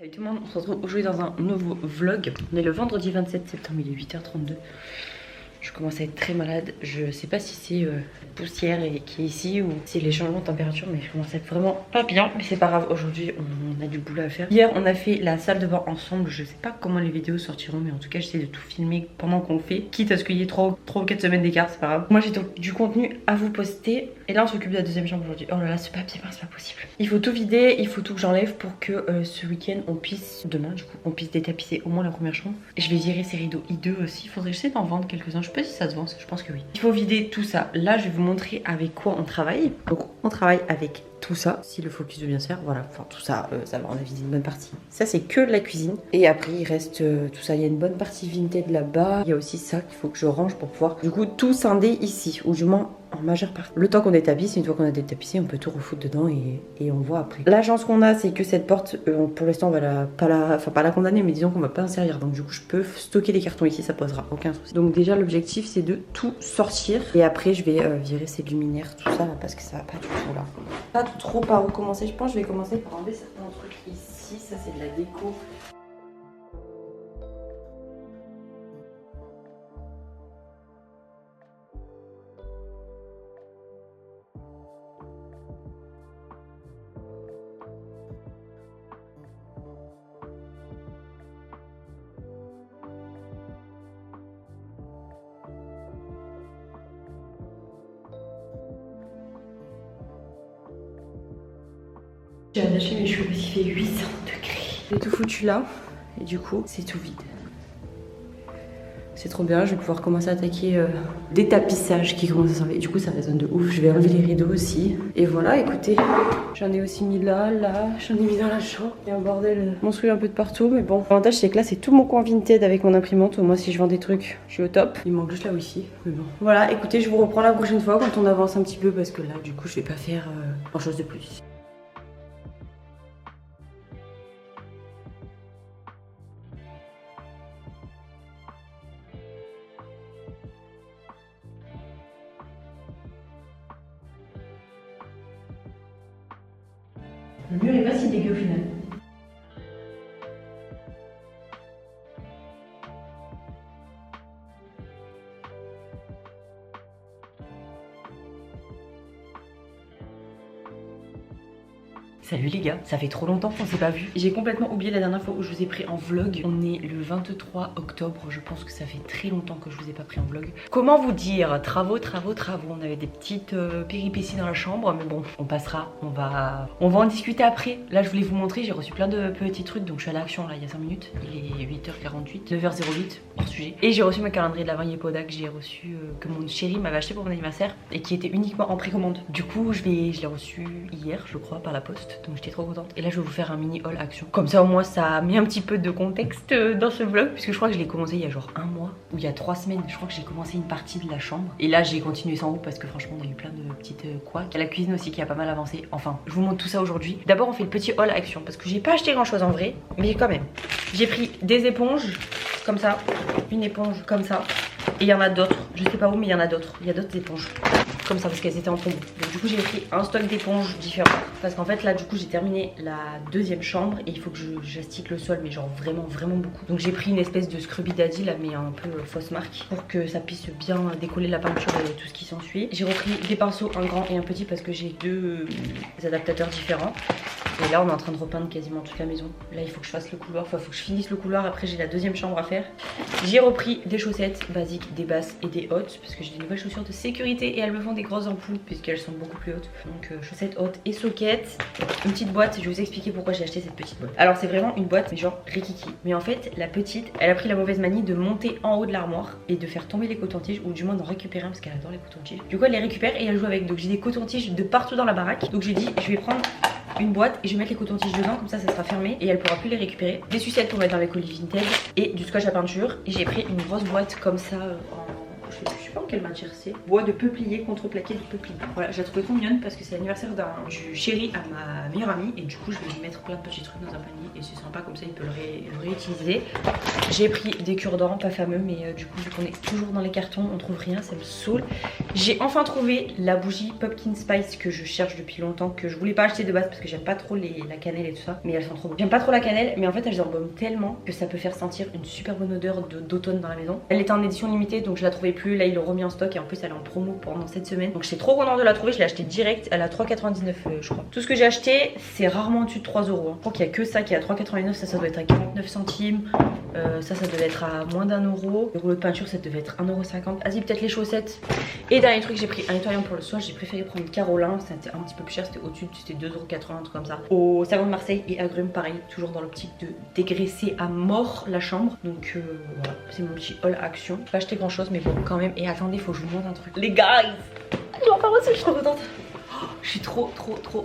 Salut tout le monde, on se retrouve aujourd'hui dans un nouveau vlog. On est le vendredi 27 septembre, il est 8h32. Je commence à être très malade. Je sais pas si c'est poussière qui est ici ou si c'est les changements de température, mais je commence à être vraiment pas bien. Mais c'est pas grave, aujourd'hui on a du boulot à faire. Hier on a fait la salle de bain ensemble. Je sais pas comment les vidéos sortiront, mais en tout cas j'essaie de tout filmer pendant qu'on le fait. Quitte à ce qu'il y ait 3 ou 4 semaines d'écart, c'est pas grave. Moi j'ai donc du contenu à vous poster. Et là on s'occupe de la deuxième chambre aujourd'hui. Oh là là, ce papier peint, c'est pas possible. Il faut tout vider, il faut tout que j'enlève pour que ce week-end on puisse, demain du coup, on puisse détapisser au moins la première chambre. Et je vais virer ces rideaux hideux aussi. Il faudrait que j'essaie d'en vendre quelques-uns. Je sais pas si ça se vend, je pense que oui. Il faut vider tout ça. Là je vais vous montrer avec quoi on travaille. Donc on travaille avec tout ça, si le focus veut bien se faire, voilà, enfin tout ça, ça va, on a vidé une bonne partie. Ça c'est que de la cuisine. Et après il reste tout ça, il y a une bonne partie vintage là-bas. Il y a aussi ça qu'il faut que je range pour pouvoir du coup tout scinder ici, ou du moins en majeure partie. Le temps qu'on détapisse, une fois qu'on a détapissé, on peut tout refoutre dedans et on voit après. La chance qu'on a, c'est que cette porte, pour l'instant on va pas la condamner, mais disons qu'on va pas en servir. Donc du coup je peux stocker les cartons ici, ça posera aucun souci. Donc déjà l'objectif c'est de tout sortir. Et après je vais virer ces luminaires, tout ça là, parce que ça va pas du tout là. Pas trop par où commencer, je pense que je vais commencer par enlever certains trucs ici. Ça c'est de la déco. J'ai attaché mes cheveux parce qu'il fait 800 degrés. J'ai tout foutu là et du coup c'est tout vide. C'est trop bien, je vais pouvoir commencer à attaquer des tapissages qui commencent à s'enlever. Du coup ça résonne de ouf, je vais enlever les rideaux aussi. Et voilà, écoutez, j'en ai aussi mis là, j'en ai mis dans la chambre. Il y a un bordel monstrueux un peu de partout, mais bon. L'avantage c'est que là c'est tout mon coin Vinted avec mon imprimante. Moi si je vends des trucs, je suis au top. Il manque juste là aussi, mais bon. Voilà, écoutez, je vous reprends la prochaine fois quand on avance un petit peu parce que là du coup je vais pas faire grand chose de plus. Le mur est pas si dégueu au final. Salut les gars, ça fait trop longtemps qu'on s'est pas vu. J'ai complètement oublié la dernière fois où je vous ai pris en vlog. On est le 23 octobre, je pense que ça fait très longtemps que je vous ai pas pris en vlog. Comment vous dire? Travaux. On avait des petites péripéties dans la chambre, mais bon, on passera, on va en discuter après. Là je voulais vous montrer, j'ai reçu plein de petits trucs, donc je suis à l'action là il y a 5 minutes. Il est 8h48, 9h08, hors sujet. Et j'ai reçu ma calendrier de l'Avent Yepoda que j'ai reçu, que mon chéri m'avait acheté pour mon anniversaire et qui était uniquement en précommande. Du coup je l'ai reçu hier je crois par la poste. Donc j'étais trop contente. Et là je vais vous faire un mini haul action. Comme ça au moins ça met un petit peu de contexte dans ce vlog. Puisque je crois que je l'ai commencé il y a genre un mois. Ou il y a 3 semaines. Je crois que j'ai commencé une partie de la chambre. Et là j'ai continué sans vous parce que franchement on a eu plein de petites couacs. Il y a la cuisine aussi qui a pas mal avancé. Enfin je vous montre tout ça aujourd'hui. D'abord on fait le petit haul action. Parce que j'ai pas acheté grand chose en vrai. Mais quand même. J'ai pris des éponges comme ça. Une éponge comme ça. Et il y en a d'autres. Je sais pas où mais il y en a d'autres. Il y a d'autres éponges. Comme ça parce qu'elles étaient en combo. Donc du coup j'ai pris un stock d'éponges différents. Parce qu'en fait là du coup j'ai terminé la deuxième chambre et il faut que j'astique le sol, mais genre vraiment beaucoup. Donc j'ai pris une espèce de Scrubby Daddy là, mais un peu fausse marque, pour que ça puisse bien décoller la peinture et tout ce qui s'ensuit. J'ai repris des pinceaux, un grand et un petit, parce que j'ai deux adaptateurs différents. Et là on est en train de repeindre quasiment toute la maison. Là il faut que je fasse le couloir, enfin il faut que je finisse le couloir. Après j'ai la deuxième chambre à faire. J'ai repris des chaussettes basiques, des basses et des hautes, parce que j'ai des nouvelles chaussures de sécurité et elles me font des grosses ampoules puisqu'elles sont beaucoup plus hautes. Donc chaussettes hautes et soquettes. Une petite boîte, je vais vous expliquer pourquoi j'ai acheté cette petite boîte. Alors c'est vraiment une boîte mais genre rikiki. Mais en fait la petite, elle a pris la mauvaise manie de monter en haut de l'armoire et de faire tomber les cotons-tiges, ou du moins d'en récupérer un parce qu'elle adore les cotons-tiges. Du coup elle les récupère et elle joue avec. Donc j'ai des cotons-tiges de partout dans la baraque. Donc j'ai dit je vais prendre une boîte et je vais mettre les cotons-tiges dedans, comme ça sera fermé et elle pourra plus les récupérer. Des sucettes pour mettre dans les colis vintage et du scotch à peinture. Et j'ai pris une grosse boîte comme ça je sais pas en qu'elle m'a tiercé. Bois de peuplier, contreplaqué de peuplier. Voilà, je la trouvais trop mignonne parce que c'est l'anniversaire du chéri à ma meilleure amie. Et du coup, je vais lui mettre plein de petits trucs dans un panier. Et c'est sympa, comme ça, il peut le réutiliser. J'ai pris des cure-dents, pas fameux, mais du coup, vu qu'on est toujours dans les cartons, on trouve rien, ça me saoule. J'ai enfin trouvé la bougie Pumpkin Spice que je cherche depuis longtemps, que je voulais pas acheter de base parce que j'aime pas trop la cannelle et tout ça. Mais elles sont trop bonnes. J'aime pas trop la cannelle, mais en fait, elles embaument tellement que ça peut faire sentir une super bonne odeur d'automne dans la maison. Elle était en édition limitée, donc je la trouvais plus. Là, ils l'ont remis en stock et en plus, elle est en promo pendant cette semaine. Donc, j'étais trop contente de la trouver. Je l'ai acheté direct. Elle a 3,99 je crois. Tout ce que j'ai acheté, c'est rarement au-dessus de 3 euros. Je crois qu'il y a que ça qui est à 3,89. Ça doit être à 49 centimes. Ça devait être à moins d'1 euro. Le rouleau de peinture, ça devait être 1,50 €. Ah si, peut-être les chaussettes. Et dernier truc, j'ai pris un nettoyant pour le soin. J'ai préféré prendre Carolin. C'était un petit peu plus cher. C'était au-dessus. C'était 2,80 €, un truc comme ça. Au Savon de Marseille et Agrumes, pareil. Toujours dans l'optique de dégraisser à mort la chambre. Donc voilà, c'est mon petit haul action. Pas acheté grand chose, mais bon, quand même. Et attendez, faut que je vous montre un truc. Les guys, je vais en faire aussi, je suis trop contente. Je suis trop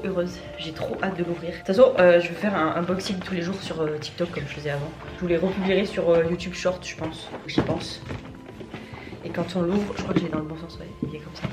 heureuse. J'ai trop hâte de l'ouvrir. De toute façon, je vais faire un unboxing tous les jours sur TikTok comme je faisais avant. Je vous les republierai sur YouTube Short, je pense. J'y pense. Et quand on l'ouvre, je crois que j'ai dans le bon sens, ouais. Il est comme ça.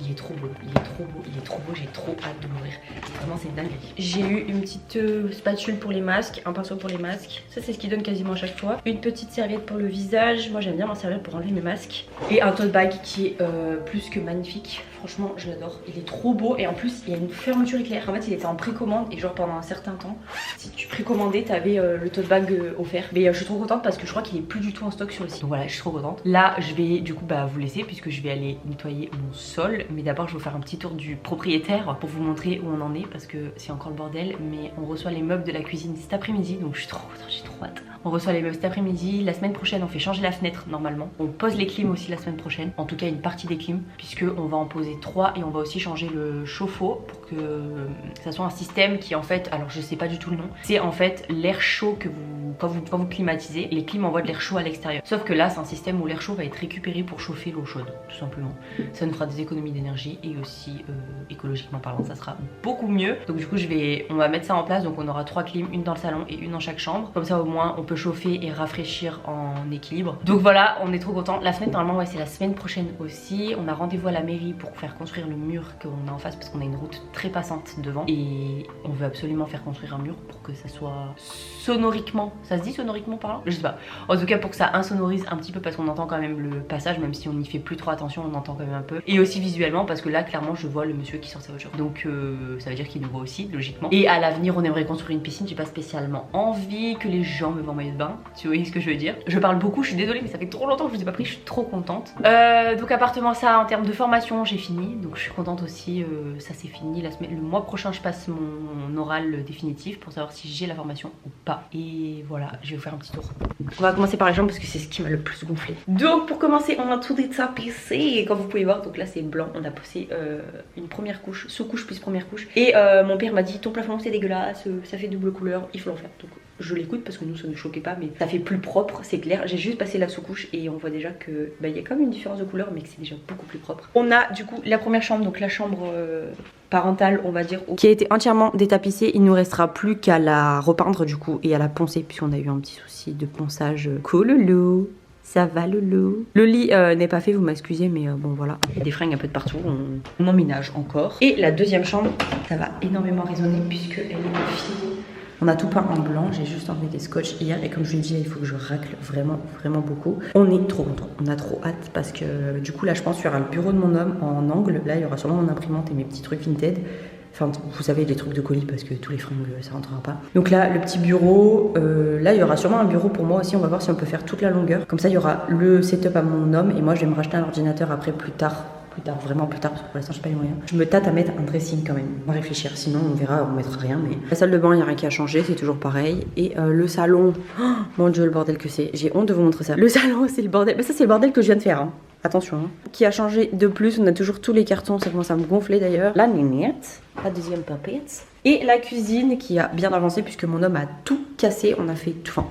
Il est trop beau, il est trop beau, il est trop beau, j'ai trop hâte de l'ouvrir. Vraiment, c'est dingue. J'ai eu une petite spatule pour les masques, un pinceau pour les masques. Ça, c'est ce qu'ils donnent quasiment à chaque fois. Une petite serviette pour le visage. Moi, j'aime bien m'en servir pour enlever mes masques. Et un tote bag qui est plus que magnifique. Franchement, je l'adore. Il est trop beau et en plus, il y a une fermeture éclair. En fait, il était en précommande et genre pendant un certain temps, si tu précommandais, t'avais le tote bag offert. Mais je suis trop contente parce que je crois qu'il est plus du tout en stock sur le site. Donc voilà, je suis trop contente. Là, je vais du coup vous laisser puisque je vais aller nettoyer mon sol. Mais d'abord, je vais vous faire un petit tour du propriétaire pour vous montrer où on en est parce que c'est encore le bordel. Mais on reçoit les meubles de la cuisine cet après-midi, donc je suis trop contente, j'ai trop hâte. On reçoit les meubles cet après-midi. La semaine prochaine, on fait changer la fenêtre normalement. On pose les clims aussi la semaine prochaine. En tout cas, une partie des clims, puisque on va en poser 3 et on va aussi changer le chauffe-eau pour que ça soit un système qui en fait, alors je sais pas du tout le nom, c'est en fait l'air chaud que quand vous climatisez, les clims envoient de l'air chaud à l'extérieur. Sauf que là, c'est un système où l'air chaud va être récupéré pour chauffer l'eau chaude, tout simplement. Ça nous fera des économies d'énergie et aussi écologiquement parlant, ça sera beaucoup mieux. Donc du coup, on va mettre ça en place. Donc on aura 3 clims, une dans le salon et une dans chaque chambre. Comme ça, au moins, on peut chauffer et rafraîchir en équilibre. Donc voilà, on est trop contents. La fenêtre, normalement, ouais, c'est la semaine prochaine aussi. On a rendez-vous à la mairie pour faire construire le mur qu'on a en face parce qu'on a une route très passante devant et on veut absolument faire construire un mur pour que ça soit sonoriquement, ça se dit sonoriquement parlant, je sais pas, en tout cas pour que ça insonorise un petit peu parce qu'on entend quand même le passage, même si on n'y fait plus trop attention, on entend quand même un peu, et aussi visuellement parce que là clairement je vois le monsieur qui sort sa voiture, donc ça veut dire qu'il nous voit aussi logiquement. Et à l'avenir on aimerait construire une piscine. J'ai pas spécialement envie que les gens me voient en maillot de bain, tu vois ce que je veux dire. Je parle beaucoup, je suis désolée mais ça fait trop longtemps que je vous ai pas pris, je suis trop contente. Donc appartement, ça en termes de formation j'ai fini, donc je suis contente aussi, ça c'est fini. Le mois prochain je passe mon oral définitif pour savoir si j'ai la formation ou pas. Et voilà, je vais vous faire un petit tour. On va commencer par les jambes parce que c'est ce qui m'a le plus gonflé. Donc pour commencer, on a tout détapissé et comme vous pouvez voir, donc là c'est blanc, on a posé une première couche, sous-couche plus première couche. Et mon père m'a dit ton plafond c'est dégueulasse, ça fait double couleur, il faut l'en faire. Donc je l'écoute parce que nous ça ne choquait pas, mais ça fait plus propre, c'est clair. J'ai juste passé la sous-couche et on voit déjà que il y a quand même une différence de couleur, mais que c'est déjà beaucoup plus propre. On a du coup la première chambre, donc la chambre parentale on va dire, qui a été entièrement détapissée. Il nous restera plus qu'à la repeindre du coup et à la poncer puisqu'on a eu un petit souci de ponçage. Cool loulou, ça va loulou. Le lit n'est pas fait, vous m'excusez, mais bon voilà, il y a des fringues un peu de partout, on emménage encore. Et la deuxième chambre, ça va énormément résonner puisque elle est fille. On a tout peint en blanc, j'ai juste enlevé des scotch hier et comme je vous l'ai dit, il faut que je racle vraiment beaucoup. On est trop contents, on a trop hâte parce que du coup là je pense qu'il y aura le bureau de mon homme en angle. Là il y aura sûrement mon imprimante et mes petits trucs Vinted. Enfin vous savez les trucs de colis parce que tous les fringues ça rentrera pas. Donc là le petit bureau, là il y aura sûrement un bureau pour moi aussi. On va voir si on peut faire toute la longueur. Comme ça il y aura le setup à mon homme et moi je vais me racheter un ordinateur après plus tard, vraiment plus tard, parce que pour l'instant j'ai pas les moyens. Je me tâte à mettre un dressing quand même, on va réfléchir, sinon on verra, on mettra rien. Mais la salle de bain, il n'y a rien qui a changé, c'est toujours pareil. Et le salon, oh, mon dieu le bordel que c'est, j'ai honte de vous montrer ça. Le salon c'est le bordel, mais ça c'est le bordel que je viens de faire, hein. Attention, hein. Qui a changé de plus, on a toujours tous les cartons, ça commence à me gonfler d'ailleurs. La nénette, la deuxième papette. Et la cuisine qui a bien avancé puisque mon homme a tout cassé, on a fait, enfin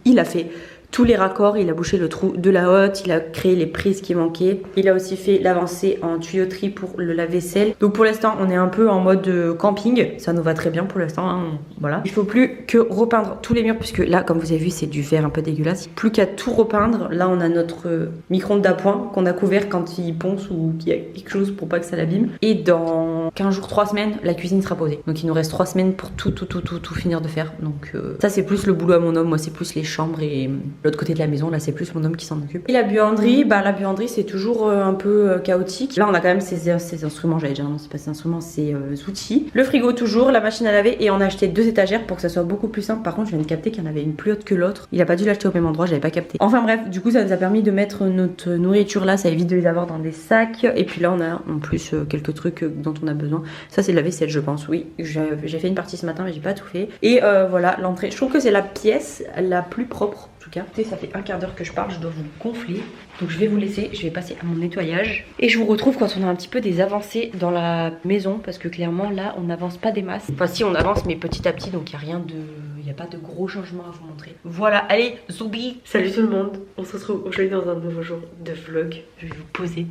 il a fait tous les raccords, il a bouché le trou de la hotte, il a créé les prises qui manquaient. Il a aussi fait l'avancée en tuyauterie pour le lave-vaisselle. Donc pour l'instant, on est un peu en mode camping. Ça nous va très bien pour l'instant, hein. Voilà. Il faut plus que repeindre tous les murs puisque là, comme vous avez vu, c'est du verre un peu dégueulasse. Plus qu'à tout repeindre. Là, on a notre micro-ondes d'appoint qu'on a couvert quand il ponce ou qu'il y a quelque chose pour pas que ça l'abîme. Et dans 15 jours, 3 semaines, la cuisine sera posée. Donc il nous reste 3 semaines pour tout finir de faire. Donc ça, c'est plus le boulot à mon homme. Moi, c'est plus les chambres et l'autre côté de la maison. Là, c'est plus mon homme qui s'en occupe. Et la buanderie, la buanderie, c'est toujours un peu chaotique. Là, on a quand même ces instruments. J'allais dire, non, c'est pas ces instruments, c'est outils. Le frigo, toujours, la machine à laver. Et on a acheté 2 étagères pour que ça soit beaucoup plus simple. Par contre, je viens de capter qu'il y en avait une plus haute que l'autre. Il a pas dû l'acheter au même endroit, j'avais pas capté. Enfin bref, du coup, ça nous a permis de mettre notre nourriture là. Ça évite de les avoir dans des sacs. Et puis là, on a en plus quelques trucs dont on a besoin. Ça, c'est de la vaisselle, je pense. Oui, j'ai fait une partie ce matin, mais j'ai pas tout fait. Et voilà, l'entrée. Je trouve que c'est la pièce la plus propre. En tout cas, ça fait un quart d'heure que je parle, je dois vous gonfler. Donc je vais vous laisser, je vais passer à mon nettoyage. Et je vous retrouve quand on a un petit peu des avancées dans la maison. Parce que clairement là, on n'avance pas des masses. Enfin si, on avance, mais petit à petit. Donc il n'y a rien de... Il n'y a pas de gros changements à vous montrer. Voilà, allez, Zoubi. Salut tout le monde. On se retrouve aujourd'hui dans un nouveau jour de vlog. Je vais vous poser.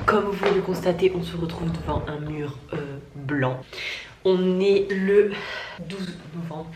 Comme vous pouvez le constater, on se retrouve devant un mur blanc. On est le 12 novembre.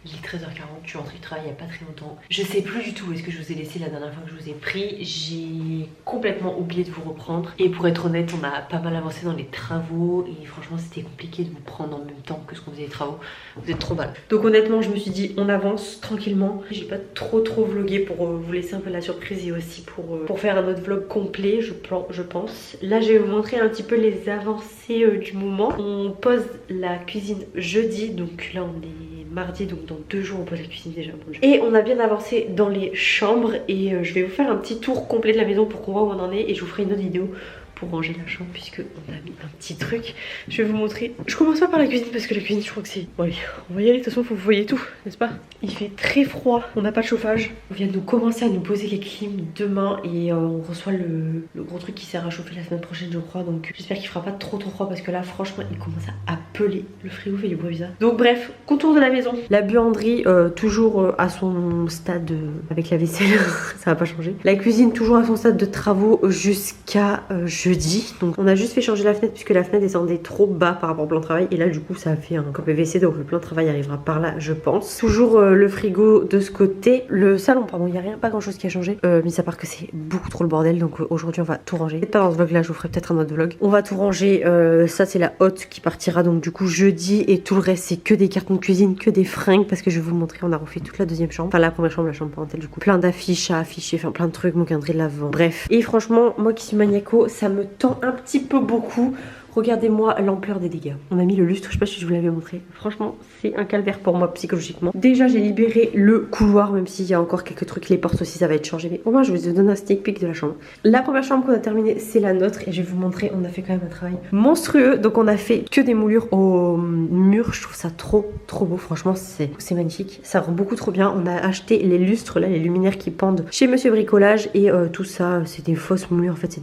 Il est 13h40, je suis rentrée du travail il n'y a pas très longtemps. Je sais plus du tout où est-ce que je vous ai laissé la dernière fois que je vous ai pris. J'ai complètement oublié de vous reprendre. Et pour être honnête, on a pas mal avancé dans les travaux. Et franchement, c'était compliqué de vous prendre en même temps que ce qu'on faisait les travaux. Vous êtes trop mal. Donc honnêtement, je me suis dit, on avance tranquillement. J'ai pas trop vlogué pour vous laisser un peu la surprise. Et aussi pour faire un autre vlog complet, je pense. Là, je vais vous montrer un petit peu les avancées du moment. On pose la cuisine jeudi. Donc là, on est mardi, donc dans 2 jours on pose la cuisine déjà. Et on a bien avancé dans les chambres et je vais vous faire un petit tour complet de la maison pour qu'on voit où on en est et je vous ferai une autre vidéo pour ranger la chambre puisque on a mis un petit truc. Je vais vous montrer. Je commence pas par la cuisine parce que la cuisine je crois que c'est... Ouais, on va y aller, de toute façon faut que vous voyez tout, n'est-ce pas? Il fait très froid, on n'a pas de chauffage. On vient de commencer à nous poser les clims demain et on reçoit le gros truc qui sert à chauffer la semaine prochaine je crois. Donc j'espère qu'il fera pas trop froid parce que là franchement il commence à peler. Le frigo fait du bruit bizarre. Donc bref, contour de la maison. La buanderie toujours à son stade avec la vaisselle, ça va pas changer. La cuisine toujours à son stade de travaux jusqu'à jeudi. Donc on a juste fait changer la fenêtre puisque la fenêtre descendait trop bas par rapport au plan de travail et là du coup ça a fait un PVC donc le plan de travail arrivera par là je pense. Toujours le frigo de ce côté. Le salon pardon, il n'y a rien, pas grand chose qui a changé mis à part que c'est beaucoup trop le bordel donc aujourd'hui on va tout ranger. Peut-être pas dans ce vlog là, je vous ferai peut-être un autre vlog. On va tout ranger, ça c'est la hotte qui partira donc du coup jeudi et tout le reste c'est que des cartons de cuisine, que des fringues parce que je vais vous montrer, on a refait toute la deuxième chambre, enfin la première chambre, la chambre parentale du coup. Plein d'affiches à afficher, enfin plein de trucs, mon calendrier de l'avant, bref. Et franchement moi qui suis maniaco, ça me tend un petit peu beaucoup. Regardez-moi l'ampleur des dégâts. On a mis le lustre, je sais pas si je vous l'avais montré. Franchement, c'est un calvaire pour moi psychologiquement. Déjà, j'ai libéré le couloir, même s'il y a encore quelques trucs. Les portes aussi, ça va être changé. Mais au moins, je vais vous donner un sneak peek de la chambre. La première chambre qu'on a terminée, c'est la nôtre. Et je vais vous montrer, on a fait quand même un travail monstrueux. Donc, on a fait que des moulures au mur. Je trouve ça trop beau. Franchement, c'est magnifique. Ça rend beaucoup trop bien. On a acheté les lustres, là, les luminaires qui pendent chez Monsieur Bricolage. Et tout ça, c'est des fausses moulures. En fait, c'est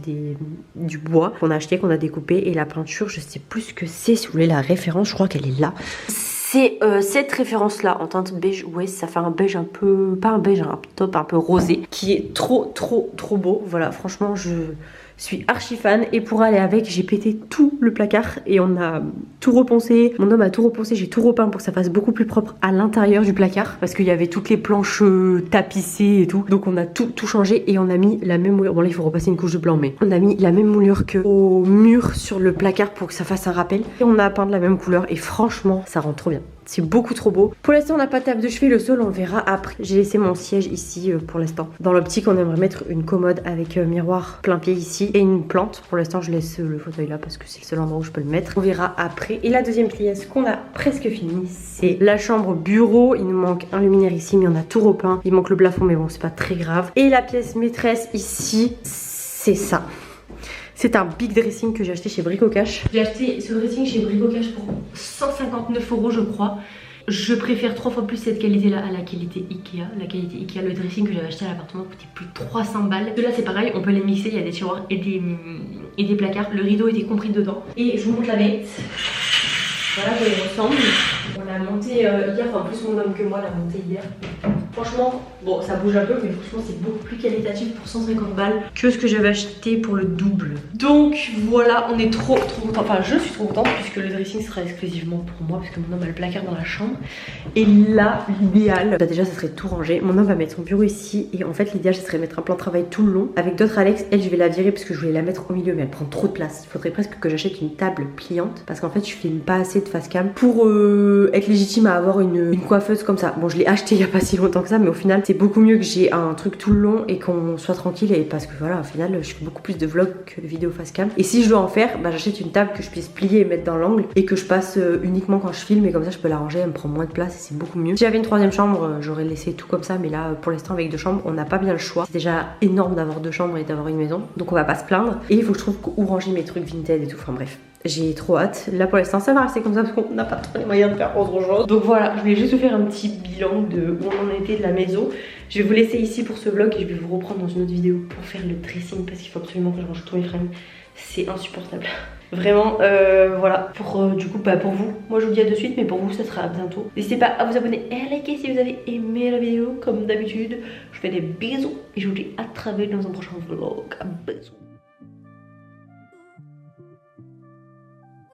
du bois qu'on a acheté, qu'on a découpé. Et la peinture, je sais plus ce que c'est. Si vous voulez la référence, je crois qu'elle est là. C'est cette référence là en teinte beige. Ouais, ça fait un beige un peu, pas un beige, un top un peu rosé qui est trop beau. Voilà, franchement je suis archi fan. Et pour aller avec, j'ai pété tout le placard et on a tout reponcé. Mon homme a tout reponcé, j'ai tout repeint pour que ça fasse beaucoup plus propre à l'intérieur du placard parce qu'il y avait toutes les planches tapissées et tout. Donc on a tout changé et on a mis la même moulure. Bon là il faut repasser une couche de blanc, mais on a mis la même moulure que au mur sur le placard pour que ça fasse un rappel. Et on a peint de la même couleur et franchement ça rend trop bien. C'est beaucoup trop beau. Pour l'instant on n'a pas de table de chevet, le sol on verra après. J'ai laissé mon siège ici pour l'instant. Dans l'optique on aimerait mettre une commode avec miroir plein pied ici et une plante. Pour l'instant je laisse le fauteuil là parce que c'est le seul endroit où je peux le mettre. On verra après. Et la deuxième pièce qu'on a presque fini, c'est la chambre bureau. Il nous manque un luminaire ici mais on a tout repeint. Il manque le plafond mais bon c'est pas très grave. Et la pièce maîtresse ici, c'est ça. C'est un big dressing que j'ai acheté chez Brico Cash. J'ai acheté ce dressing chez Brico Cash pour 159 € je crois. Je préfère 3 fois plus cette qualité là à la qualité Ikea. La qualité Ikea, le dressing que j'avais acheté à l'appartement coûtait plus de 300 balles. Là c'est pareil, on peut les mixer, il y a des tiroirs et des placards. Le rideau était compris dedans. Et je vous montre la bête. Voilà, ça y ressemble. On l'a monté hier, enfin plus mon homme que moi l'a monté hier. Franchement, bon ça bouge un peu mais franchement c'est beaucoup plus qualitatif pour 150 balles que ce que j'avais acheté pour le double. Donc voilà, on est trop contents, enfin je suis trop contente puisque le dressing sera exclusivement pour moi parce que mon homme a le placard dans la chambre. Et là, l'idéal, bah déjà ça serait tout ranger. Mon homme va mettre son bureau ici et en fait l'idéal ce serait mettre un plan de travail tout le long. Avec d'autres Alex, elle je vais la virer parce que je voulais la mettre au milieu mais elle prend trop de place. Il faudrait presque que j'achète une table pliante parce qu'en fait je filme pas assez de face cam pour être légitime à avoir une coiffeuse comme ça. Bon je l'ai acheté il y a pas si longtemps que ça mais au final c'est beaucoup mieux que j'ai un truc tout le long et qu'on soit tranquille et parce que voilà au final je fais beaucoup plus de vlogs que de vidéos face cam. Et si je dois en faire, bah j'achète une table que je puisse plier et mettre dans l'angle et que je passe uniquement quand je filme et comme ça je peux la ranger, elle me prend moins de place et c'est beaucoup mieux. Si j'avais une troisième chambre j'aurais laissé tout comme ça mais là pour l'instant avec 2 chambres on n'a pas bien le choix. C'est déjà énorme d'avoir 2 chambres et d'avoir une maison donc on va pas se plaindre et il faut que je trouve où ranger mes trucs vintage et tout, enfin bref. J'ai trop hâte. Là pour l'instant ça va rester comme ça parce qu'on n'a pas trop les moyens de faire autre chose. Donc voilà, je voulais juste vous faire un petit bilan de où on en était de la maison. Je vais vous laisser ici pour ce vlog et je vais vous reprendre dans une autre vidéo pour faire le dressing parce qu'il faut absolument que je range tous mes fringues. C'est insupportable. Vraiment, voilà, du coup, pour vous, moi je vous dis à de suite, mais pour vous, ça sera à bientôt. N'hésitez pas à vous abonner et à liker si vous avez aimé la vidéo, comme d'habitude. Je vous fais des bisous et je vous dis à très vite dans un prochain vlog. Bisous.